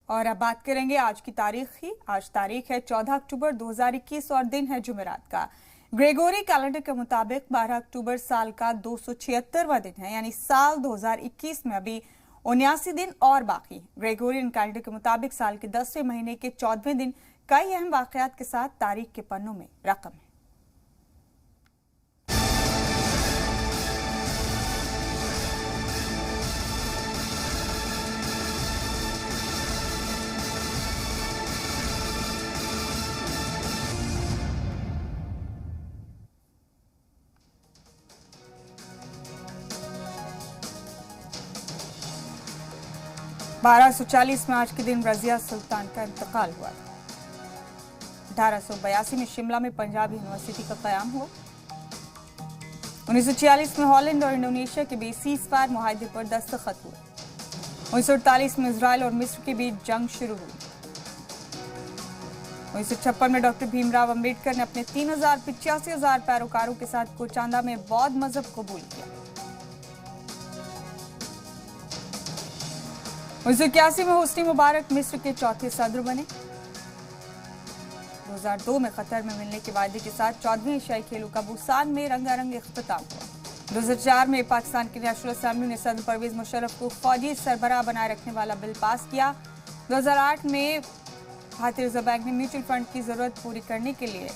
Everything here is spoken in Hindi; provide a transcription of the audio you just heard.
और अब बात करेंगे आज की तारीख की। आज तारीख है 14 अक्टूबर 2021 और दिन है जुमेरात का। ग्रेगोरी कैलेंडर के मुताबिक 12 अक्टूबर साल का 276वां दिन है, यानी साल 2021 में अभी 79 दिन और बाकी। ग्रेगोरियन कैलेंडर के मुताबिक साल के 10वें महीने के 14वें दिन कई अहम वाकयात के साथ तारीख के पन्नों में रकम है। बारह सौ 40 में आज के दिन रजिया सुल्तान का इंतकाल हुआ था। 1882 में शिमला में पंजाब यूनिवर्सिटी का कयाम हुआ। 1946 में हॉलैंड और इंडोनेशिया के बीच सीज़फायर मुआहदे पर दस्तखत हुए। 1948 में इजराइल और मिस्र के बीच जंग शुरू हुई। 1956 में डॉक्टर भीमराव अंबेडकर ने अपने 85,000 पैरोकारों के साथ कोचांदा में बौद्ध मजहब कबूल किया। 1981 में हुस्नी मुबारक मिस्र के चौथे सदर बने। 2002 में कतर में मिलने के वायदे के साथ 14वीं एशियाई खेलों का बुसान में रंगारंग इख्तिताम हुआ। 2004 में पाकिस्तान की नेशनल असेंबली ने सदर परवेज मुशर्रफ को फौजी सरबराह बनाए रखने वाला बिल पास किया। 2008 में भारतीय रिजर्व बैंक ने म्यूचुअल फंड की जरूरत पूरी करने के लिए